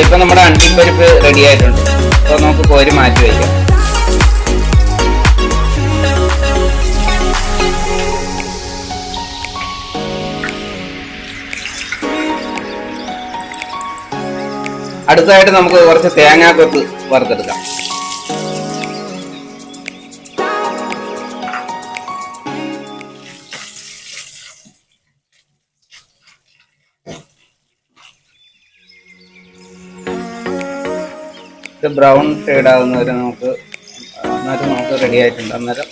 ഇപ്പൊ നമ്മുടെ അണ്ടിപ്പരിപ്പ് റെഡി ആയിട്ടുണ്ട്. അപ്പൊ നമുക്ക് കോരി മാറ്റി വയ്ക്കാം. അടുത്തതായിട്ട് നമുക്ക് കുറച്ച് തേങ്ങാക്കൊത്ത് വറുത്തെടുക്കാം. ഇത് ബ്രൗൺ ഷെയ്ഡ് ആകുന്നവരെ നമുക്ക് റെഡി ആയിട്ടുണ്ട്. അന്നേരം